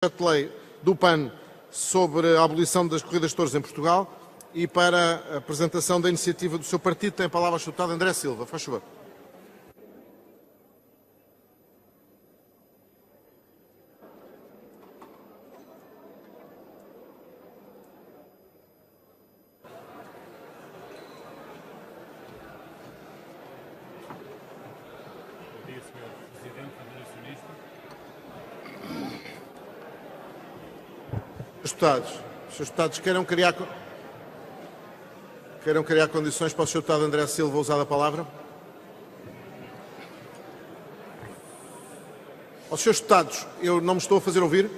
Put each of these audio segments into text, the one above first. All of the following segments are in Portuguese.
de lei do PAN sobre a abolição das corridas de touros em Portugal e para a apresentação da iniciativa do seu partido tem a palavra o deputado André Silva. Faz favor. Bom dia, Sr. Presidente, Federacionista. Os deputados queiram criar condições para o Sr. deputado André Silva usar a palavra? Aos Srs. deputados, eu não me estou a fazer ouvir?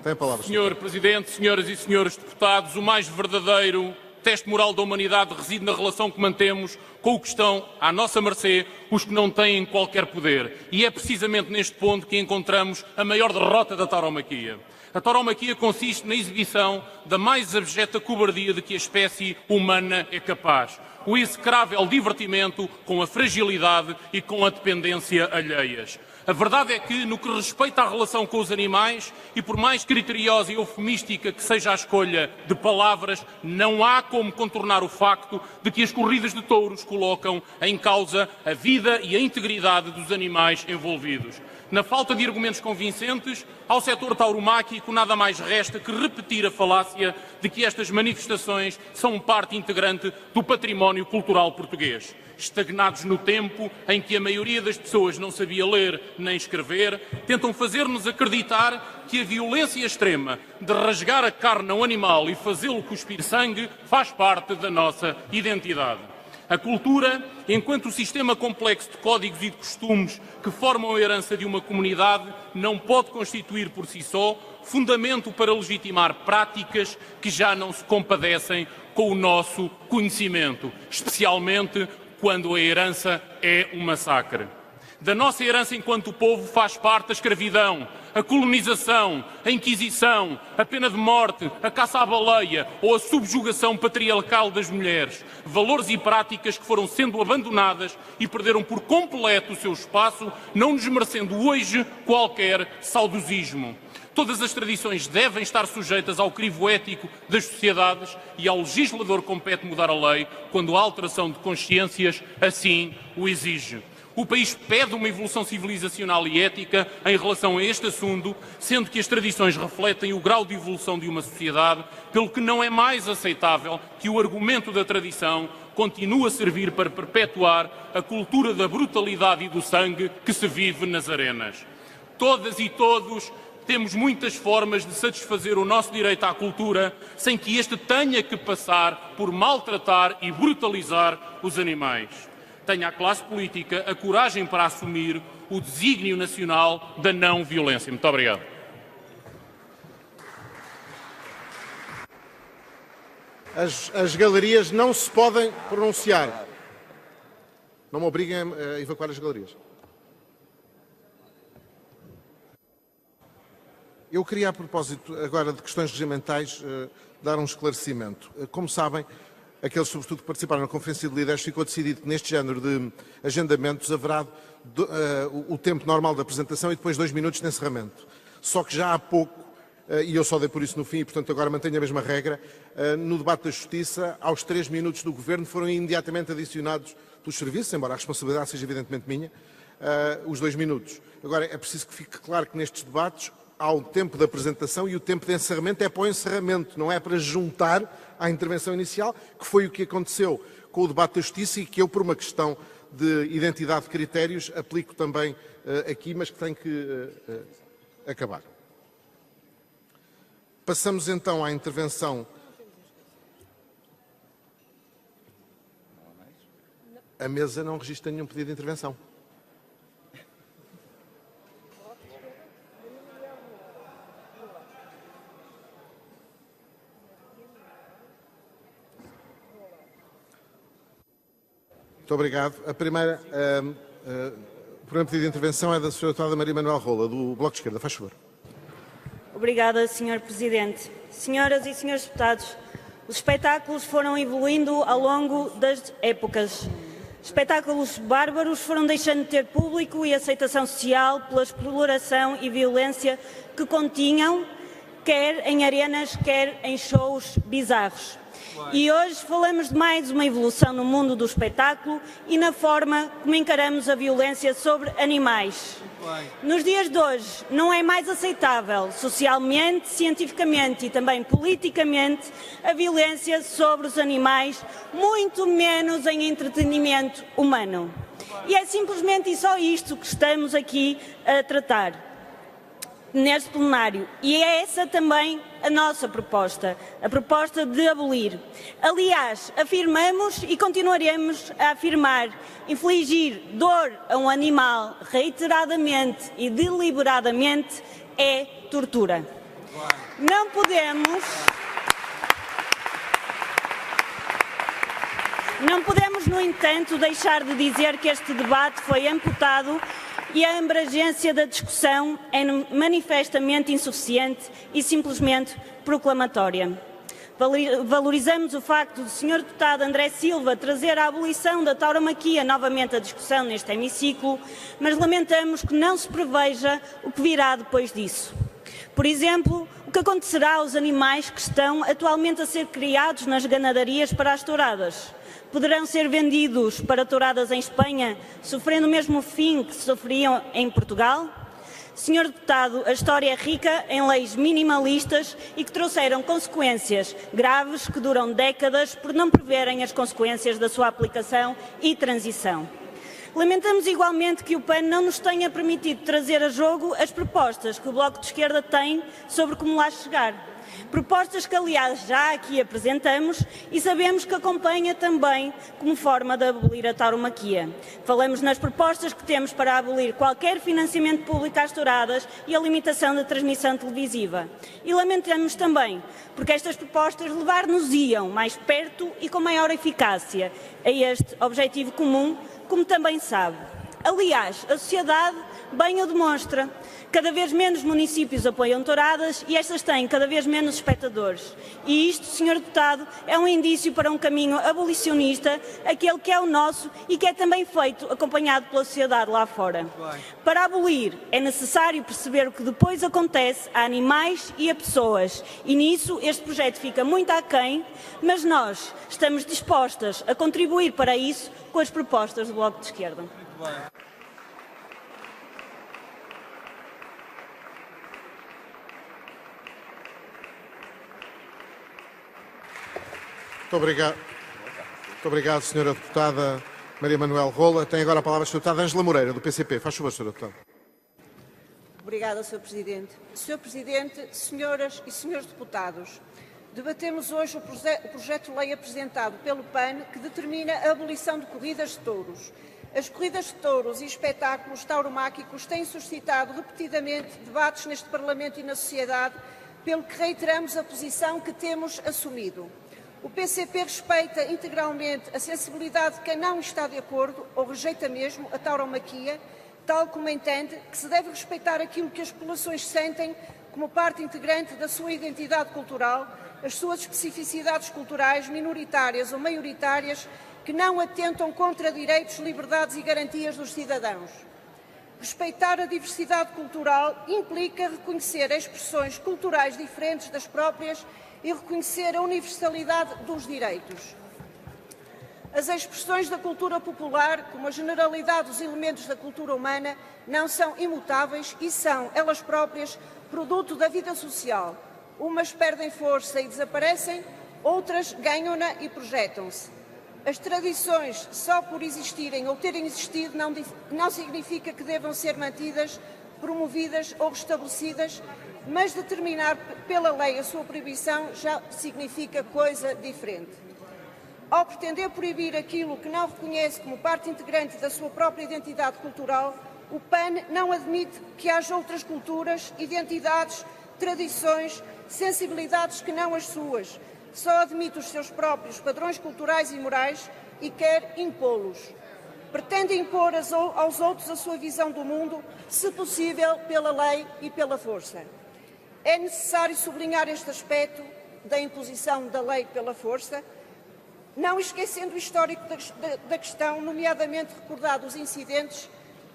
Tem a palavra, Sr. Presidente, senhoras e senhores deputados, o mais verdadeiro teste moral da humanidade reside na relação que mantemos com o que estão à nossa mercê, os que não têm qualquer poder. E é precisamente neste ponto que encontramos a maior derrota da tauromaquia. A tauromaquia consiste na exibição da mais abjeta cobardia de que a espécie humana é capaz. O execrável divertimento com a fragilidade e com a dependência alheias. A verdade é que, no que respeita à relação com os animais, e por mais criteriosa e eufemística que seja a escolha de palavras, não há como contornar o facto de que as corridas de touros colocam em causa a vida e a integridade dos animais envolvidos. Na falta de argumentos convincentes, ao setor tauromáquico nada mais resta que repetir a falácia de que estas manifestações são parte integrante do património cultural português. Estagnados no tempo em que a maioria das pessoas não sabia ler nem escrever, tentam fazer-nos acreditar que a violência extrema de rasgar a carne ao animal e fazê-lo cuspir sangue faz parte da nossa identidade. A cultura, enquanto sistema complexo de códigos e de costumes que formam a herança de uma comunidade, não pode constituir por si só fundamento para legitimar práticas que já não se compadecem com o nosso conhecimento, especialmente quando a herança é um massacre. Da nossa herança enquanto povo faz parte a escravidão, a colonização, a inquisição, a pena de morte, a caça à baleia ou a subjugação patriarcal das mulheres. Valores e práticas que foram sendo abandonadas e perderam por completo o seu espaço, não nos merecendo hoje qualquer saudosismo. Todas as tradições devem estar sujeitas ao crivo ético das sociedades e ao legislador compete mudar a lei quando a alteração de consciências assim o exige. O país pede uma evolução civilizacional e ética em relação a este assunto, sendo que as tradições refletem o grau de evolução de uma sociedade, pelo que não é mais aceitável que o argumento da tradição continue a servir para perpetuar a cultura da brutalidade e do sangue que se vive nas arenas. Todas e todos temos muitas formas de satisfazer o nosso direito à cultura sem que este tenha que passar por maltratar e brutalizar os animais. Tenha a classe política a coragem para assumir o desígnio nacional da não-violência. Muito obrigado. As galerias não se podem pronunciar. Não me obriguem a evacuar as galerias. Eu queria, a propósito agora de questões regimentais, dar um esclarecimento. Como sabem, aqueles, sobretudo, que participaram na Conferência de Líderes, ficou decidido que neste género de agendamentos haverá o tempo normal de apresentação e depois 2 minutos de encerramento. Só que já há pouco, e eu só dei por isso no fim e, portanto, agora mantenho a mesma regra, no debate da Justiça, aos 3 minutos do Governo foram imediatamente adicionados pelos serviços, embora a responsabilidade seja evidentemente minha, os 2 minutos. Agora, é preciso que fique claro que nestes debates há o tempo de apresentação e o tempo de encerramento é para o encerramento, não é para juntar à intervenção inicial, que foi o que aconteceu com o debate da Justiça e que eu, por uma questão de identidade de critérios, aplico também aqui, mas que tem que acabar. Passamos então à intervenção. A mesa não registra nenhum pedido de intervenção. Muito obrigado. O primeiro pedido de intervenção é da Sra. Deputada Maria Manuel Rola, do Bloco de Esquerda. Faz favor. Obrigada, Sr. Presidente. Senhoras e senhores deputados, os espetáculos foram evoluindo ao longo das épocas. Espetáculos bárbaros foram deixando de ter público e aceitação social pela exploração e violência que continham, quer em arenas, quer em shows bizarros. E hoje falamos de mais uma evolução no mundo do espetáculo e na forma como encaramos a violência sobre animais. Nos dias de hoje não é mais aceitável socialmente, cientificamente e também politicamente a violência sobre os animais, muito menos em entretenimento humano. E é simplesmente e só isto que estamos aqui a tratar neste plenário. E é essa também a nossa proposta, a proposta de abolir. Aliás, afirmamos e continuaremos a afirmar, infligir dor a um animal reiteradamente e deliberadamente é tortura. Não podemos, no entanto, deixar de dizer que este debate foi amputado e a abrangência da discussão é manifestamente insuficiente e simplesmente proclamatória. Valorizamos o facto do Sr. Deputado André Silva trazer a abolição da tauromaquia novamente à discussão neste hemiciclo, mas lamentamos que não se preveja o que virá depois disso. Por exemplo, o que acontecerá aos animais que estão atualmente a ser criados nas ganadarias para as touradas? Poderão ser vendidos para touradas em Espanha, sofrendo o mesmo fim que sofriam em Portugal? Senhor Deputado, a história é rica em leis minimalistas e que trouxeram consequências graves que duram décadas por não preverem as consequências da sua aplicação e transição. Lamentamos igualmente que o PAN não nos tenha permitido trazer a jogo as propostas que o Bloco de Esquerda tem sobre como lá chegar. Propostas que, aliás, já aqui apresentamos e sabemos que acompanha também como forma de abolir a tauromaquia. Falamos nas propostas que temos para abolir qualquer financiamento público às touradas e a limitação da transmissão televisiva. E lamentamos também, porque estas propostas levar-nos-iam mais perto e com maior eficácia a este objetivo comum, como também sabe. Aliás, a sociedade bem o demonstra. Cada vez menos municípios apoiam touradas e estas têm cada vez menos espectadores. E isto, Sr. Deputado, é um indício para um caminho abolicionista, aquele que é o nosso e que é também feito acompanhado pela sociedade lá fora. Para abolir, é necessário perceber o que depois acontece a animais e a pessoas. E nisso este projeto fica muito aquém, mas nós estamos dispostas a contribuir para isso com as propostas do Bloco de Esquerda. Muito obrigado, Sra. Deputada Maria Manuel Rola. Tem agora a palavra a Sra. Deputada Ângela Moreira, do PCP. Faz favor, Sra. Deputada. Obrigada, Sr. Presidente. Sr. Presidente, senhoras e senhores deputados, debatemos hoje o projeto de lei apresentado pelo PAN que determina a abolição de corridas de touros. As corridas de touros e espetáculos tauromáquicos têm suscitado repetidamente debates neste Parlamento e na sociedade, pelo que reiteramos a posição que temos assumido. O PCP respeita integralmente a sensibilidade de quem não está de acordo ou rejeita mesmo a tauromaquia, tal como entende que se deve respeitar aquilo que as populações sentem como parte integrante da sua identidade cultural, as suas especificidades culturais, minoritárias ou maioritárias, que não atentam contra direitos, liberdades e garantias dos cidadãos. Respeitar a diversidade cultural implica reconhecer expressões culturais diferentes das próprias e reconhecer a universalidade dos direitos. As expressões da cultura popular, como a generalidade dos elementos da cultura humana, não são imutáveis e são, elas próprias, produto da vida social. Umas perdem força e desaparecem, outras ganham-na e projetam-se. As tradições, só por existirem ou terem existido, não significa que devam ser mantidas, promovidas ou restabelecidas, mas determinar pela lei a sua proibição já significa coisa diferente. Ao pretender proibir aquilo que não reconhece como parte integrante da sua própria identidade cultural, o PAN não admite que haja outras culturas, identidades, tradições, sensibilidades que não as suas. Só admite os seus próprios padrões culturais e morais e quer impô-los. Pretende impor aos outros a sua visão do mundo, se possível pela lei e pela força. É necessário sublinhar este aspecto da imposição da lei pela força, não esquecendo o histórico da questão, nomeadamente recordado os incidentes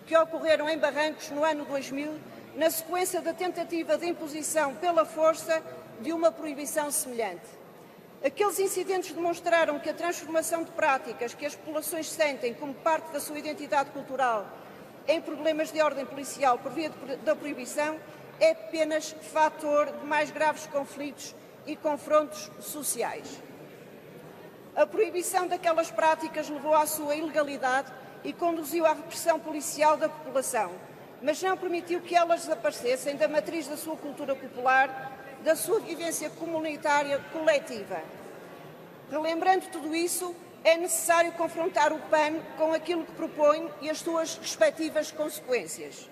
que ocorreram em Barrancos no ano 2000, na sequência da tentativa de imposição pela força de uma proibição semelhante. Aqueles incidentes demonstraram que a transformação de práticas que as populações sentem como parte da sua identidade cultural em problemas de ordem policial por via da proibição é apenas fator de mais graves conflitos e confrontos sociais. A proibição daquelas práticas levou à sua ilegalidade e conduziu à repressão policial da população, mas não permitiu que elas desaparecessem da matriz da sua cultura popular, da sua vivência comunitária coletiva. Relembrando tudo isso, é necessário confrontar o PAN com aquilo que propõe e as suas respectivas consequências.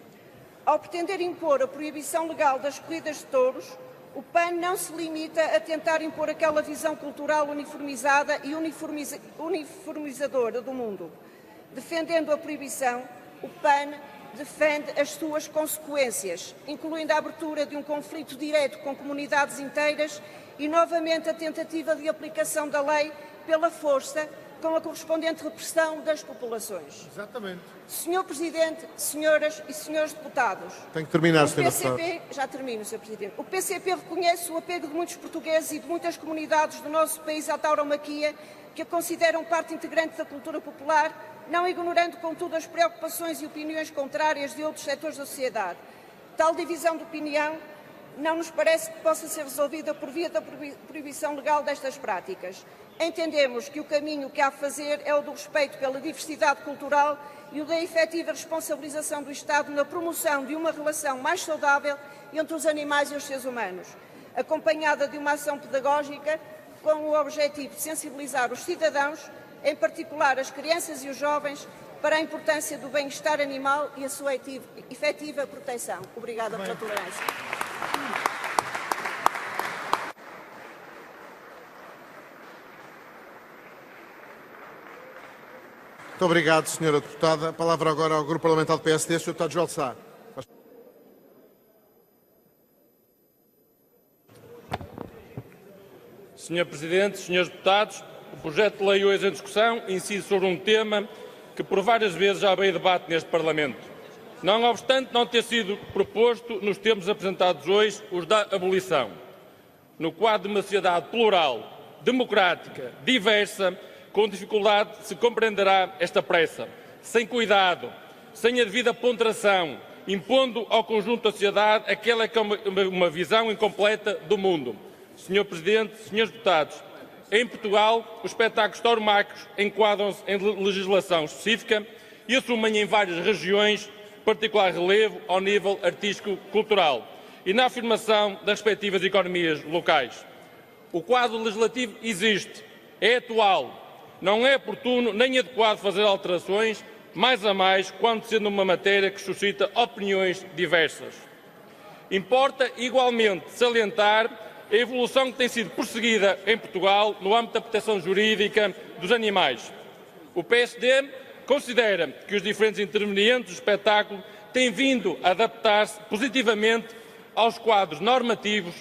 Ao pretender impor a proibição legal das corridas de touros, o PAN não se limita a tentar impor aquela visão cultural uniformizada e uniformizadora do mundo. Defendendo a proibição, o PAN defende as suas consequências, incluindo a abertura de um conflito direto com comunidades inteiras e, novamente, a tentativa de aplicação da lei pela força, com a correspondente repressão das populações. Exatamente. Senhor Presidente, senhoras e senhores deputados, Tem que terminar, Sra. Deputada. já termino, Sr. Presidente. O PCP reconhece o apego de muitos portugueses e de muitas comunidades do nosso país à tauromaquia, que a consideram parte integrante da cultura popular, não ignorando, contudo, as preocupações e opiniões contrárias de outros setores da sociedade. Tal divisão de opinião não nos parece que possa ser resolvida por via da proibição legal destas práticas. Entendemos que o caminho que há a fazer é o do respeito pela diversidade cultural e o da efetiva responsabilização do Estado na promoção de uma relação mais saudável entre os animais e os seres humanos, acompanhada de uma ação pedagógica com o objetivo de sensibilizar os cidadãos, em particular as crianças e os jovens, para a importância do bem-estar animal e a sua efetiva proteção. Obrigada pela tolerância. Muito obrigado, Sra. Deputada. A palavra agora ao Grupo Parlamentar do PSD, Sr. Deputado Joel Sá. Sr. Presidente, Srs. Deputados, o projeto de lei hoje em discussão incide sobre um tema que por várias vezes já veio debate neste Parlamento. Não obstante não ter sido proposto nos termos apresentados hoje os da abolição. No quadro de uma sociedade plural, democrática, diversa, com dificuldade se compreenderá esta pressa, sem cuidado, sem a devida ponderação, impondo ao conjunto da sociedade aquela que é uma visão incompleta do mundo. Sr. Presidente, Srs. Deputados, em Portugal, os espetáculos tauromáquicos enquadram-se em legislação específica e assumem em várias regiões particular relevo ao nível artístico-cultural e na afirmação das respectivas economias locais. O quadro legislativo existe, é atual, não é oportuno nem adequado fazer alterações, mais a mais quando sendo uma matéria que suscita opiniões diversas. Importa igualmente salientar a evolução que tem sido perseguida em Portugal no âmbito da proteção jurídica dos animais. O PSD considera que os diferentes intervenientes do espetáculo têm vindo a adaptar-se positivamente aos quadros normativos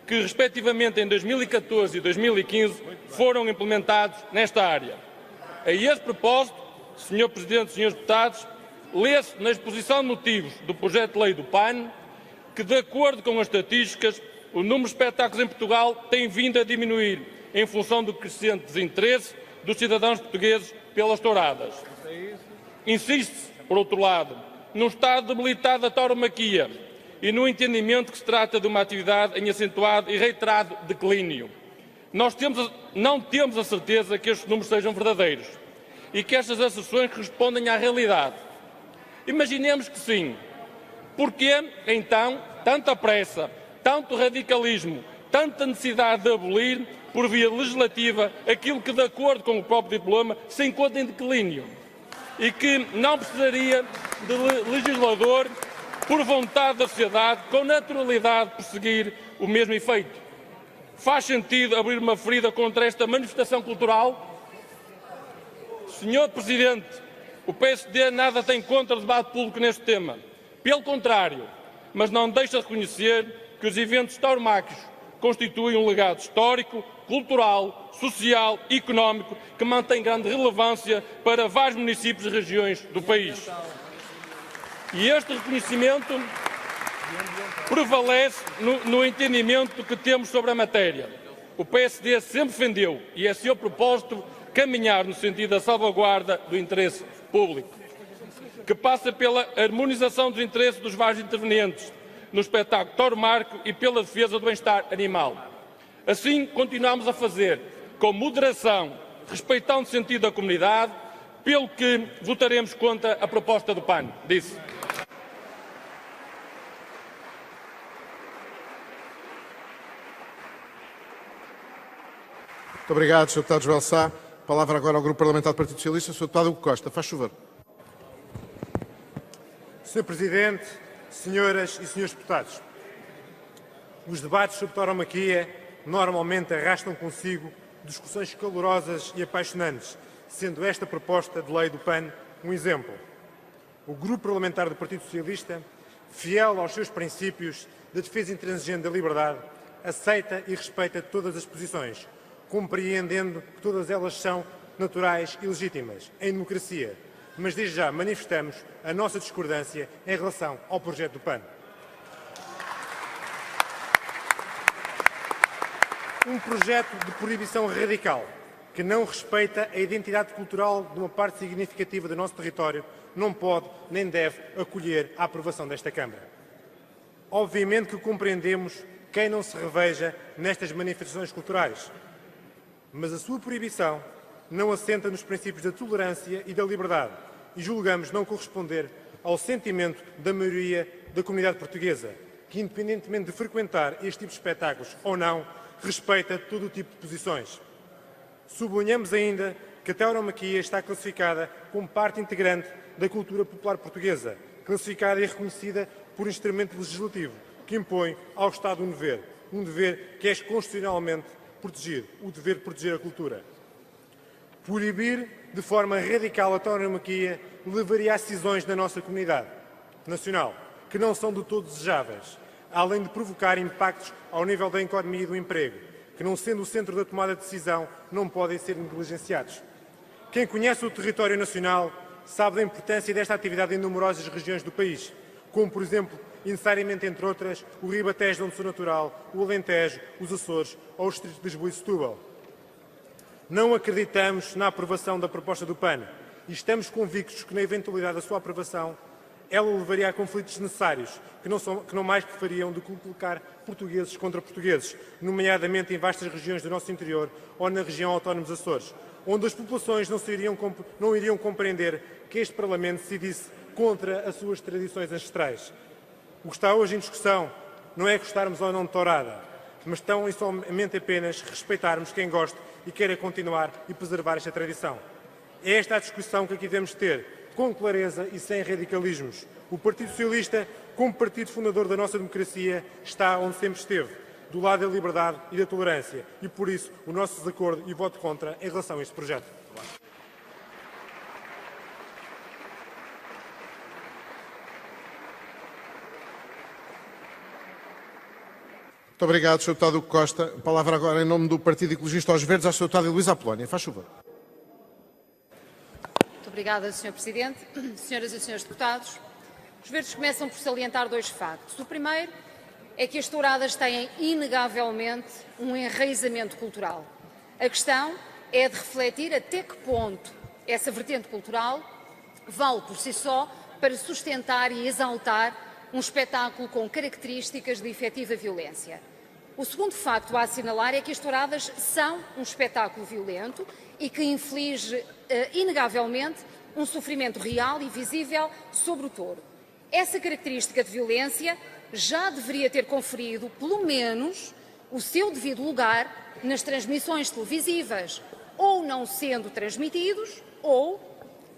que, respectivamente, em 2014 e 2015 foram implementados nesta área. A esse propósito, Sr. Presidente e Srs. Deputados, lê-se na exposição de motivos do projeto de lei do PAN que, de acordo com as estatísticas, o número de espetáculos em Portugal tem vindo a diminuir em função do crescente desinteresse dos cidadãos portugueses pelas touradas. Insiste-se, por outro lado, num estado debilitado da tauromaquia e no entendimento que se trata de uma atividade em acentuado e reiterado declínio. Não temos a certeza que estes números sejam verdadeiros e que estas asserções correspondem à realidade. Imaginemos que sim. Porquê, então, tanta pressa, tanto radicalismo, tanta necessidade de abolir, por via legislativa, aquilo que, de acordo com o próprio diploma, se encontra em declínio e que não precisaria de legislador por vontade da sociedade, com naturalidade, perseguir o mesmo efeito? Faz sentido abrir uma ferida contra esta manifestação cultural? Senhor Presidente, o PSD nada tem contra o debate público neste tema. Pelo contrário, mas não deixa de reconhecer que os eventos tauromáquicos constituem um legado histórico, cultural, social e económico que mantém grande relevância para vários municípios e regiões do país. E este reconhecimento prevalece no entendimento que temos sobre a matéria. O PSD sempre defendeu, e é seu propósito, caminhar no sentido da salvaguarda do interesse público, que passa pela harmonização dos interesses dos vários intervenientes no espetáculo tauromáquico e pela defesa do bem-estar animal. Assim, continuamos a fazer, com moderação, respeitando o sentido da comunidade, pelo que votaremos contra a proposta do PAN. Disse. Muito obrigado, Sr. Deputado Joel Sá. Palavra agora ao Grupo Parlamentar do Partido Socialista, Sr. Deputado Hugo Costa. Faz favor. Sr. Presidente, senhoras e senhores deputados, os debates sobre tauromaquia normalmente arrastam consigo discussões calorosas e apaixonantes, sendo esta proposta de lei do PAN um exemplo. O Grupo Parlamentar do Partido Socialista, fiel aos seus princípios de defesa intransigente da liberdade, aceita e respeita todas as posições, compreendendo que todas elas são naturais e legítimas em democracia, mas desde já manifestamos a nossa discordância em relação ao projeto do PAN. Um projeto de proibição radical que não respeita a identidade cultural de uma parte significativa do nosso território não pode nem deve acolher a aprovação desta Câmara. Obviamente que compreendemos quem não se reveja nestas manifestações culturais, mas a sua proibição não assenta nos princípios da tolerância e da liberdade e julgamos não corresponder ao sentimento da maioria da comunidade portuguesa, que, independentemente de frequentar este tipo de espetáculos ou não, respeita todo o tipo de posições. Sublinhamos ainda que a tauromaquia está classificada como parte integrante da cultura popular portuguesa, classificada e reconhecida por instrumento legislativo, que impõe ao Estado um dever que é constitucionalmente protegido, o dever de proteger a cultura. Proibir de forma radical a tauromaquia levaria a cisões na nossa comunidade nacional, que não são de todo desejáveis, além de provocar impactos ao nível da economia e do emprego, que não sendo o centro da tomada de decisão, não podem ser negligenciados. Quem conhece o território nacional sabe da importância desta atividade em numerosas regiões do país, como, por exemplo, e necessariamente, entre outras, o Ribatejo, onde sou natural, o Alentejo, os Açores ou os distritos de Lisboa e Setúbal. Não acreditamos na aprovação da proposta do PAN e estamos convictos que, na eventualidade da sua aprovação, ela levaria a conflitos desnecessários, que não mais que fariam do que colocar portugueses contra portugueses, nomeadamente em vastas regiões do nosso interior ou na região autónoma dos Açores, onde as populações não iriam compreender que este Parlamento decidisse contra as suas tradições ancestrais. O que está hoje em discussão não é gostarmos ou não de tourada, mas tão e somente apenas respeitarmos quem gosta e queira continuar e preservar esta tradição. É esta a discussão que aqui devemos ter, com clareza e sem radicalismos. O Partido Socialista, como partido fundador da nossa democracia, está onde sempre esteve, do lado da liberdade e da tolerância, e por isso o nosso desacordo e voto contra em relação a este projeto. Muito obrigado, Sr. Deputado Hugo Costa. A palavra agora, em nome do Partido Ecologista aos Verdes, ao Sr. Deputado Luís Apolónia. Faz favor. Muito obrigada, Sr. Presidente. Senhoras e senhores deputados, os Verdes começam por salientar dois factos. O primeiro é que as touradas têm, inegavelmente, um enraizamento cultural. A questão é de refletir até que ponto essa vertente cultural vale por si só para sustentar e exaltar um espetáculo com características de efetiva violência. O segundo facto a assinalar é que as touradas são um espetáculo violento e que inflige, inegavelmente, um sofrimento real e visível sobre o touro. Essa característica de violência já deveria ter conferido, pelo menos, o seu devido lugar nas transmissões televisivas, ou não sendo transmitidos, ou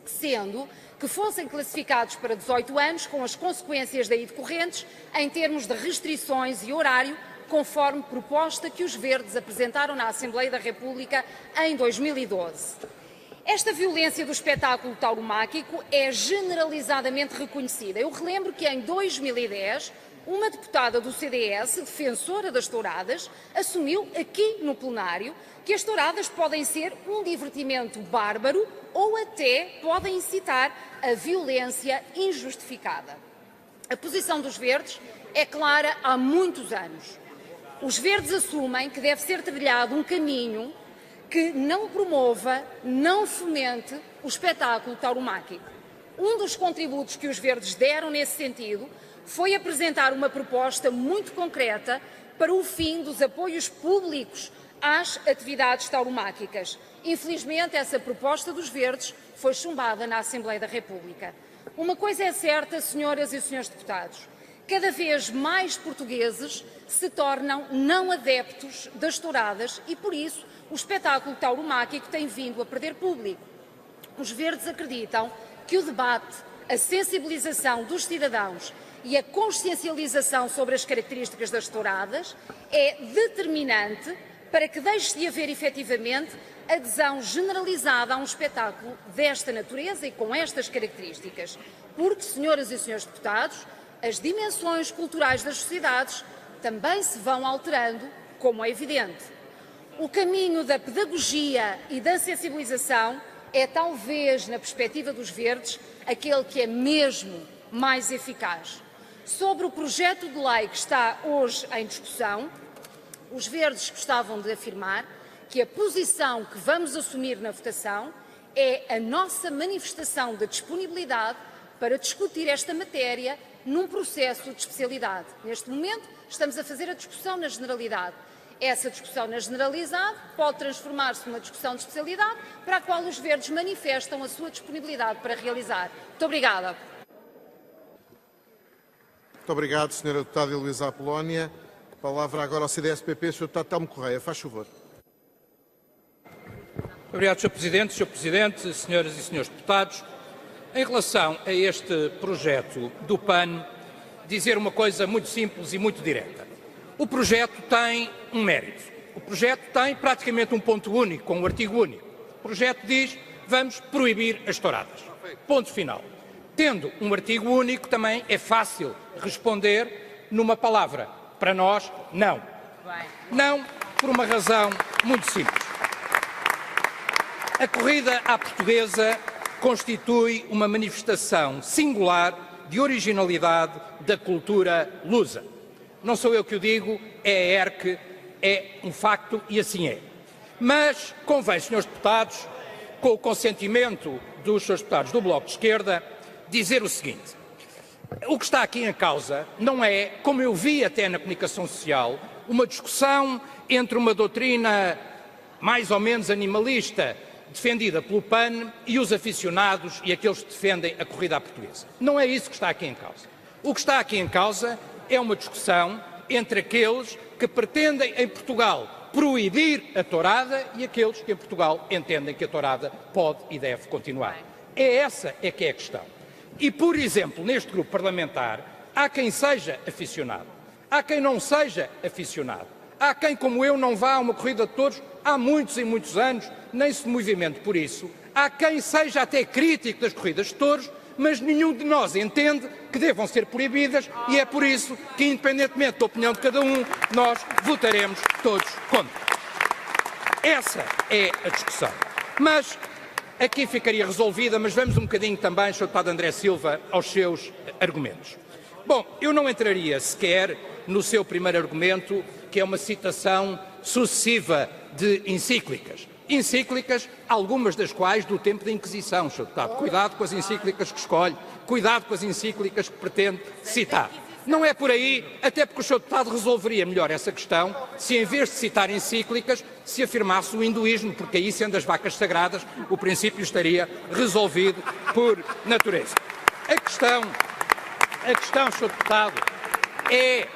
sendo que fossem classificados para 18 anos, com as consequências daí decorrentes, em termos de restrições e horário, conforme proposta que os Verdes apresentaram na Assembleia da República em 2012. Esta violência do espetáculo tauromáquico é generalizadamente reconhecida. Eu relembro que em 2010 uma deputada do CDS, defensora das touradas, assumiu aqui no plenário que as touradas podem ser um divertimento bárbaro ou até podem incitar a violência injustificada. A posição dos Verdes é clara há muitos anos. Os Verdes assumem que deve ser trilhado um caminho que não promova, não fomente o espetáculo tauromáquico. Um dos contributos que os Verdes deram nesse sentido foi apresentar uma proposta muito concreta para o fim dos apoios públicos às atividades tauromáquicas. Infelizmente, essa proposta dos Verdes foi chumbada na Assembleia da República. Uma coisa é certa, senhoras e senhores deputados, cada vez mais portugueses se tornam não adeptos das touradas e, por isso, o espetáculo tauromáquico tem vindo a perder público. Os Verdes acreditam que o debate, a sensibilização dos cidadãos e a consciencialização sobre as características das touradas é determinante para que deixe de haver efetivamente adesão generalizada a um espetáculo desta natureza e com estas características. Porque, senhoras e senhores deputados, as dimensões culturais das sociedades também se vão alterando, como é evidente. O caminho da pedagogia e da sensibilização é talvez, na perspectiva dos Verdes, aquele que é mesmo mais eficaz. Sobre o projeto de lei que está hoje em discussão, os Verdes gostavam de afirmar que a posição que vamos assumir na votação é a nossa manifestação de disponibilidade para discutir esta matéria num processo de especialidade. Neste momento, estamos a fazer a discussão na generalidade. Essa discussão na generalidade pode transformar-se numa discussão de especialidade para a qual os Verdes manifestam a sua disponibilidade para realizar. Muito obrigada. Muito obrigado, Sra. Deputada Heloísa Apolónia. Palavra agora ao CDS-PP, Sr. Deputado Telmo Correia. Faz favor. Obrigado, Sr. Presidente. Sr. Presidente, senhoras e senhores deputados, em relação a este projeto do PAN, dizer uma coisa muito simples e muito direta. O projeto tem um mérito. O projeto tem praticamente um ponto único, com um artigo único. O projeto diz: vamos proibir as touradas. Ponto final. Tendo um artigo único, também é fácil responder numa palavra. Para nós, não. Não, por uma razão muito simples. A corrida à portuguesa constitui uma manifestação singular de originalidade da cultura lusa. Não sou eu que o digo, é a ERC, é um facto e assim é. Mas convém, senhores deputados, com o consentimento dos senhores deputados do Bloco de Esquerda, dizer o seguinte: o que está aqui em causa não é, como eu vi até na comunicação social, uma discussão entre uma doutrina mais ou menos animalista defendida pelo PAN e os aficionados e aqueles que defendem a corrida à portuguesa. Não é isso que está aqui em causa. O que está aqui em causa é uma discussão entre aqueles que pretendem em Portugal proibir a tourada e aqueles que em Portugal entendem que a tourada pode e deve continuar. Essa é que é a questão. E, por exemplo, neste grupo parlamentar, há quem seja aficionado, há quem não seja aficionado, há quem, como eu, não vá a uma corrida de touros há muitos e muitos anos, nem se movimente por isso, há quem seja até crítico das corridas de touros, mas nenhum de nós entende que devam ser proibidas e é por isso que, independentemente da opinião de cada um, nós votaremos todos contra. Essa é a discussão. Mas aqui ficaria resolvida, mas vamos um bocadinho também, Sr. Deputado André Silva, aos seus argumentos. Bom, eu não entraria sequer no seu primeiro argumento, que é uma citação sucessiva de encíclicas. Encíclicas, algumas das quais do tempo da Inquisição, Sr. Deputado. Cuidado com as encíclicas que escolhe, cuidado com as encíclicas que pretende citar. Não é por aí, até porque o Sr. Deputado resolveria melhor essa questão se, em vez de citar encíclicas, se afirmasse o hinduísmo, porque aí, sendo as vacas sagradas, o princípio estaria resolvido por natureza. A questão, Sr. Deputado, é,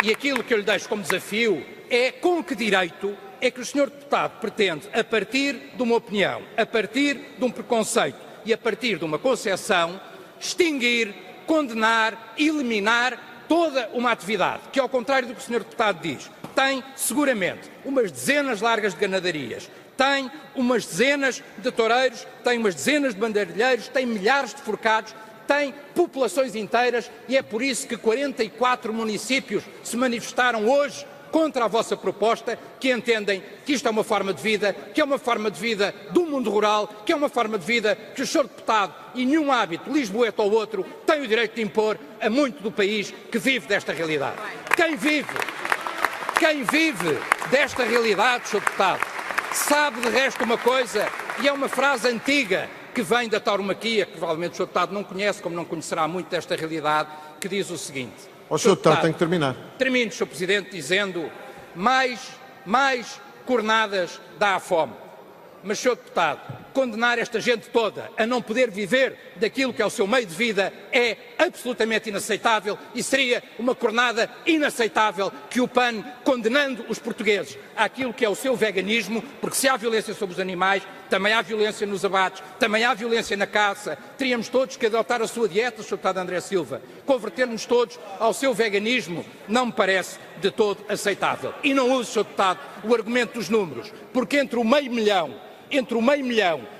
e aquilo que eu lhe deixo como desafio, é com que direito é que o Sr. Deputado pretende, a partir de uma opinião, a partir de um preconceito e a partir de uma concepção, extinguir, condenar, eliminar toda uma atividade que, ao contrário do que o Sr. Deputado diz, tem seguramente umas dezenas largas de ganadarias, tem umas dezenas de toureiros, tem umas dezenas de bandeirilheiros, tem milhares de forcados. tem populações inteiras e é por isso que 44 municípios se manifestaram hoje contra a vossa proposta, que entendem que isto é uma forma de vida, que é uma forma de vida do mundo rural, que é uma forma de vida que o Sr. Deputado e nenhum hábito, lisboeta ou outro, tem o direito de impor a muito do país que vive desta realidade. Quem vive desta realidade, Sr. Deputado, sabe de resto uma coisa, e é uma frase antiga que vem da tauromaquia, que provavelmente o Sr. Deputado não conhece, como não conhecerá muito desta realidade, que diz o seguinte... O Sr. Deputado tem que terminar. Termino, Sr. Presidente, dizendo mais cornadas dá à fome. Mas, Sr. Deputado, condenar esta gente toda a não poder viver daquilo que é o seu meio de vida é absolutamente inaceitável e seria uma cornada inaceitável que o PAN, condenando os portugueses àquilo que é o seu veganismo, porque se há violência sobre os animais, também há violência nos abates, também há violência na caça, teríamos todos que adotar a sua dieta, Sr. Deputado André Silva. Converter-nos todos ao seu veganismo não me parece de todo aceitável. E não use, Sr. Deputado, o argumento dos números, porque entre o meio milhão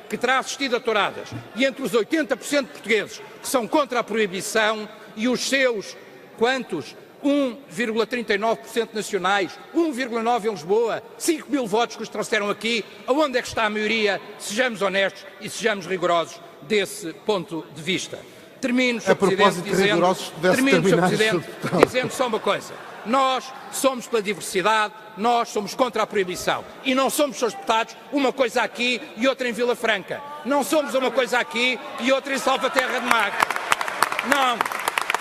que terá assistido a touradas e entre os 80% de portugueses que são contra a proibição e os seus, quantos? 1,39% nacionais, 1,9% em Lisboa, 5 mil votos que os trouxeram aqui, aonde é que está a maioria? Sejamos honestos e sejamos rigorosos desse ponto de vista. Termino, Sr. Presidente, dizendo só uma coisa. Nós somos pela diversidade, nós somos contra a proibição. E não somos, Srs. Deputados, uma coisa aqui e outra em Vila Franca. Não somos uma coisa aqui e outra em Salvaterra de Mar. Não.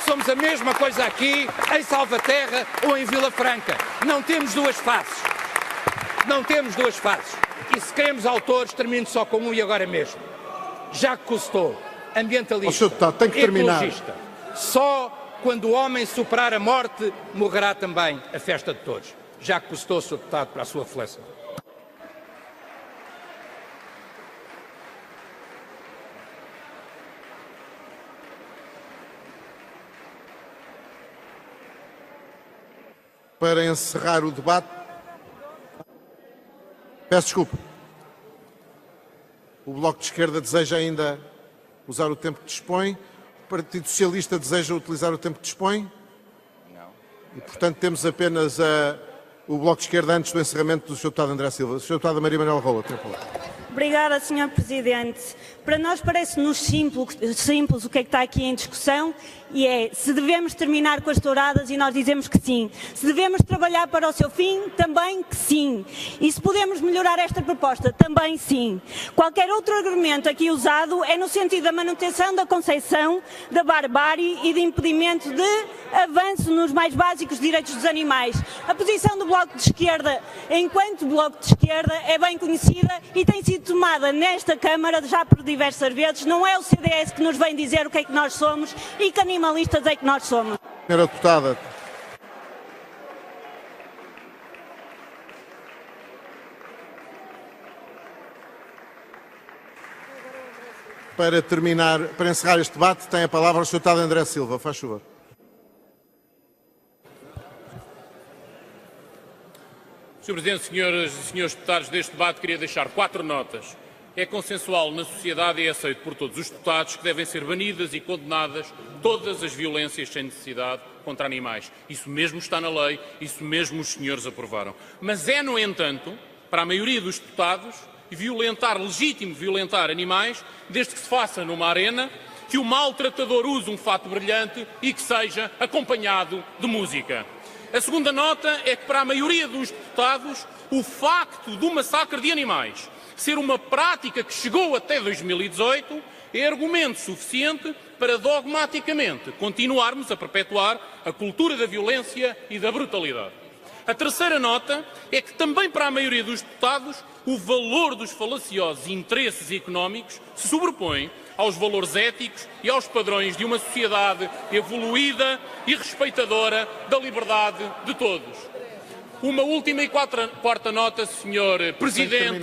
Somos a mesma coisa aqui em Salvaterra ou em Vila Franca. Não temos duas faces. Não temos duas faces. E se queremos autores, termino só com um e agora mesmo. Jacques Cousteau, ambientalista, ecologista. Só quando o homem superar a morte, morrerá também a festa de todos. Jacques Cousteau, Sr. Deputado, para a sua reflexão. Para encerrar o debate... Peço desculpa. O Bloco de Esquerda deseja ainda usar o tempo que dispõe. O Partido Socialista deseja utilizar o tempo que dispõe? Não. E, portanto, temos apenas o Bloco de Esquerda antes do encerramento do Sr. Deputado André Silva. Sr. Deputado Maria Manuel Rola, tem a palavra. Obrigada, Sr. Presidente. Para nós parece-nos simples o que é que está aqui em discussão e é se devemos terminar com as touradas e nós dizemos que sim. Se devemos trabalhar para o seu fim, também que sim. E se podemos melhorar esta proposta, também sim. Qualquer outro argumento aqui usado é no sentido da manutenção da concepção da barbárie e de impedimento de avanço nos mais básicos direitos dos animais. A posição do Bloco de Esquerda, enquanto Bloco de Esquerda, é bem conhecida e tem sido tomada nesta Câmara já por diversas vezes. Não é o CDS que nos vem dizer o que é que nós somos e que animalistas é que nós somos. Senhora Deputada. Para encerrar este debate, tem a palavra o Sr. Deputado André Silva. Faz favor. Sr. Presidente, senhoras e senhores deputados, deste debate queria deixar 4 notas. É consensual na sociedade e é aceito por todos os deputados que devem ser banidas e condenadas todas as violências sem necessidade contra animais. Isso mesmo está na lei, isso mesmo os senhores aprovaram. Mas é, no entanto, para a maioria dos deputados, legítimo violentar animais, desde que se faça numa arena, que o maltratador use um fato brilhante e que seja acompanhado de música. A segunda nota é que, para a maioria dos deputados, o facto do massacre de animais ser uma prática que chegou até 2018 é argumento suficiente para dogmaticamente continuarmos a perpetuar a cultura da violência e da brutalidade. A terceira nota é que também para a maioria dos deputados o valor dos falaciosos interesses económicos se sobrepõe aos valores éticos e aos padrões de uma sociedade evoluída e respeitadora da liberdade de todos. Uma última e quarta nota, Sr. Presidente,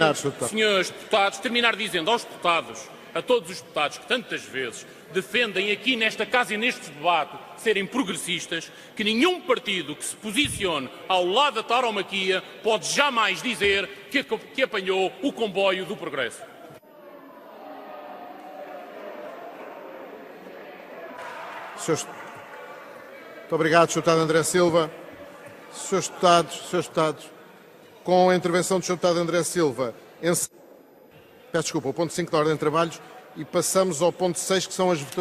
senhores deputados, terminar dizendo aos deputados, a todos os deputados que tantas vezes defendem aqui nesta casa e neste debate serem progressistas, que nenhum partido que se posicione ao lado da tauromaquia pode jamais dizer que apanhou o comboio do progresso. Muito obrigado, Sr. Deputado André Silva. Senhores Deputados, com a intervenção do Sr. Deputado André Silva, peço desculpa, o ponto 5 da ordem de trabalhos, e passamos ao ponto 6, que são as votações.